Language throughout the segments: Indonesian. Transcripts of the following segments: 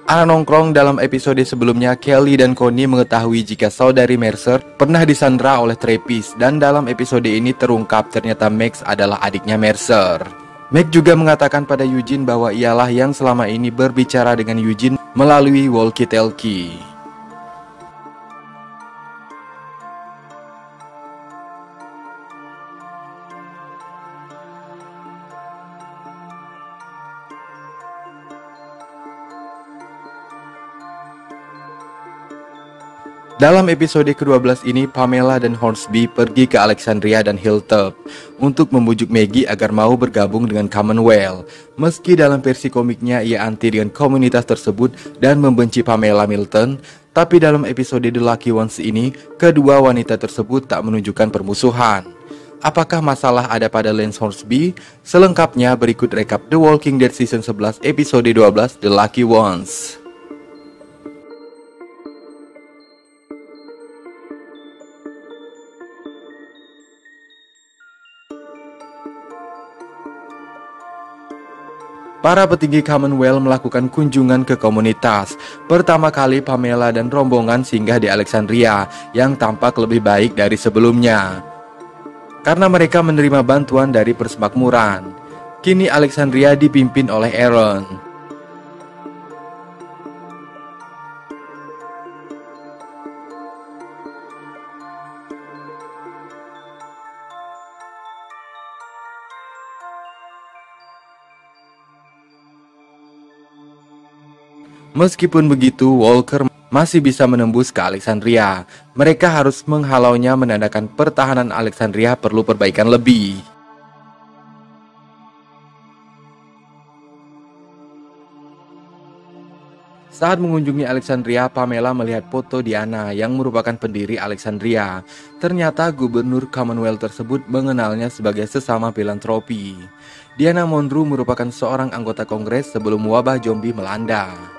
Nongkrong dalam episode sebelumnya, Kelly dan Connie mengetahui jika saudari Mercer pernah disandra oleh Trappist, dan dalam episode ini terungkap ternyata Max adalah adiknya Mercer. Max juga mengatakan pada Eugene bahwa ialah yang selama ini berbicara dengan Eugene melalui walkie-talkie. Dalam episode ke-12 ini, Pamela dan Hornsby pergi ke Alexandria dan Hilltop untuk membujuk Maggie agar mau bergabung dengan Commonwealth. Meski dalam versi komiknya ia anti dengan komunitas tersebut dan membenci Pamela Milton, tapi dalam episode The Lucky Ones ini, kedua wanita tersebut tak menunjukkan permusuhan. Apakah masalah ada pada Lance Hornsby? Selengkapnya berikut rekap The Walking Dead Season 11 episode 12 The Lucky Ones. Para petinggi Commonwealth melakukan kunjungan ke komunitas. Pertama kali Pamela dan rombongan singgah di Alexandria yang tampak lebih baik dari sebelumnya, karena mereka menerima bantuan dari Persemakmuran. Kini Alexandria dipimpin oleh Aaron. Meskipun begitu, Walker masih bisa menembus ke Alexandria. Mereka harus menghalaunya, menandakan pertahanan Alexandria perlu perbaikan lebih. Saat mengunjungi Alexandria, Pamela melihat foto Diana yang merupakan pendiri Alexandria. Ternyata gubernur Commonwealth tersebut mengenalnya sebagai sesama filantropi. Diana Monroe merupakan seorang anggota Kongres sebelum wabah zombie melanda.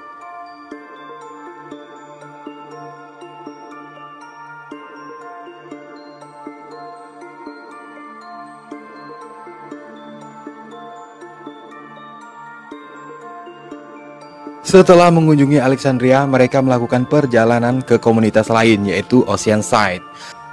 Setelah mengunjungi Alexandria, mereka melakukan perjalanan ke komunitas lain, yaitu Oceanside.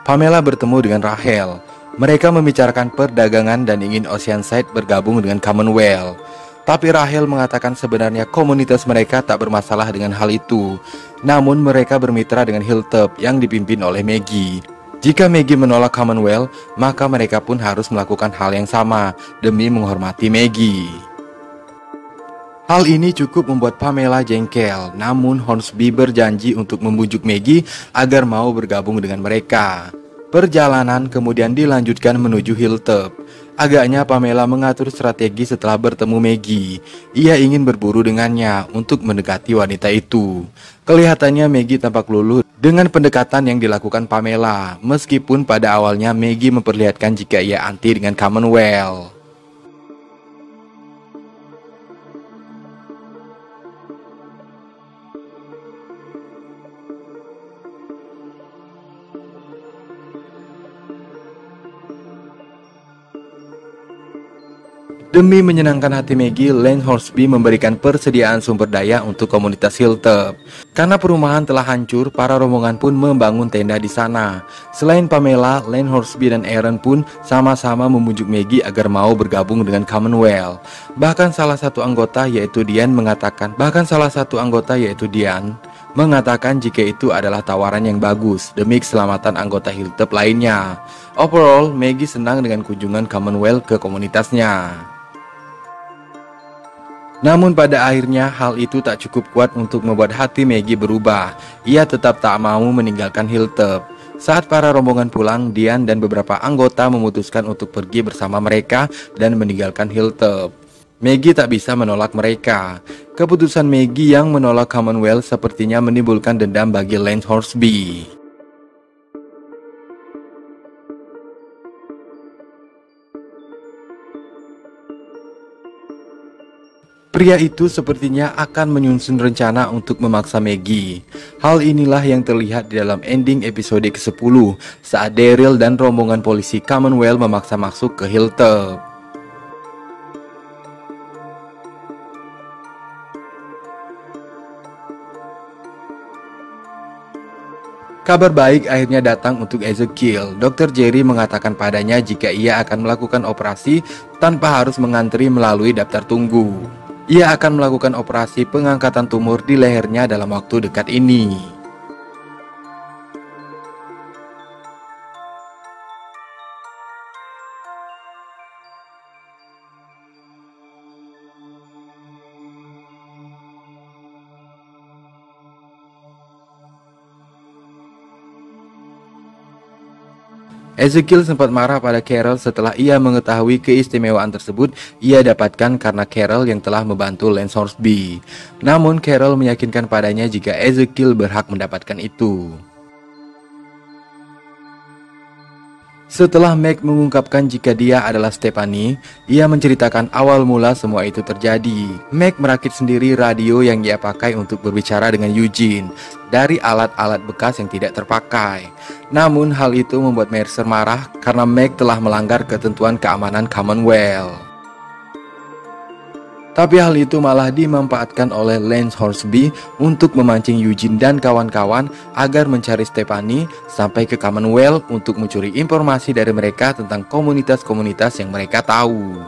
Pamela bertemu dengan Rachel. Mereka membicarakan perdagangan dan ingin Oceanside bergabung dengan Commonwealth. Tapi Rachel mengatakan sebenarnya komunitas mereka tak bermasalah dengan hal itu. Namun mereka bermitra dengan Hilltop yang dipimpin oleh Maggie. Jika Maggie menolak Commonwealth, maka mereka pun harus melakukan hal yang sama demi menghormati Maggie. Hal ini cukup membuat Pamela jengkel, namun Hornsby berjanji untuk membujuk Maggie agar mau bergabung dengan mereka. Perjalanan kemudian dilanjutkan menuju Hilltop. Agaknya Pamela mengatur strategi setelah bertemu Maggie. Ia ingin berburu dengannya untuk mendekati wanita itu. Kelihatannya Maggie tampak luluh dengan pendekatan yang dilakukan Pamela, meskipun pada awalnya Maggie memperlihatkan jika ia anti dengan Commonwealth. Demi menyenangkan hati Maggie, Lance Hornsby memberikan persediaan sumber daya untuk komunitas Hilltop. Karena perumahan telah hancur, para rombongan pun membangun tenda di sana. Selain Pamela, Lance Hornsby dan Aaron pun sama-sama membujuk Maggie agar mau bergabung dengan Commonwealth. Bahkan salah satu anggota yaitu Diane mengatakan jika itu adalah tawaran yang bagus demi keselamatan anggota Hilltop lainnya. Overall, Maggie senang dengan kunjungan Commonwealth ke komunitasnya. Namun pada akhirnya hal itu tak cukup kuat untuk membuat hati Maggie berubah. Ia tetap tak mau meninggalkan Hilltop. Saat para rombongan pulang, Diane dan beberapa anggota memutuskan untuk pergi bersama mereka dan meninggalkan Hilltop. Maggie tak bisa menolak mereka. Keputusan Maggie yang menolak Commonwealth sepertinya menimbulkan dendam bagi Lance Hornsby. Pria itu sepertinya akan menyusun rencana untuk memaksa Maggie. Hal inilah yang terlihat di dalam ending episode ke-10 saat Daryl dan rombongan polisi Commonwealth memaksa masuk ke Hilltop. Kabar baik akhirnya datang untuk Ezekiel. Dr. Jerry mengatakan padanya jika ia akan melakukan operasi tanpa harus mengantri melalui daftar tunggu. Ia akan melakukan operasi pengangkatan tumor di lehernya dalam waktu dekat ini. Ezekiel sempat marah pada Carol setelah ia mengetahui keistimewaan tersebut ia dapatkan karena Carol yang telah membantu Lance Hornsby. Namun Carol meyakinkan padanya jika Ezekiel berhak mendapatkan itu. Setelah Meg mengungkapkan jika dia adalah Stephanie, ia menceritakan awal mula semua itu terjadi. Meg merakit sendiri radio yang ia pakai untuk berbicara dengan Eugene dari alat-alat bekas yang tidak terpakai. Namun hal itu membuat Mercer marah karena Meg telah melanggar ketentuan keamanan Commonwealth. Tapi hal itu malah dimanfaatkan oleh Lance Hornsby untuk memancing Eugene dan kawan-kawan agar mencari Stephanie sampai ke Commonwealth untuk mencuri informasi dari mereka tentang komunitas-komunitas yang mereka tahu.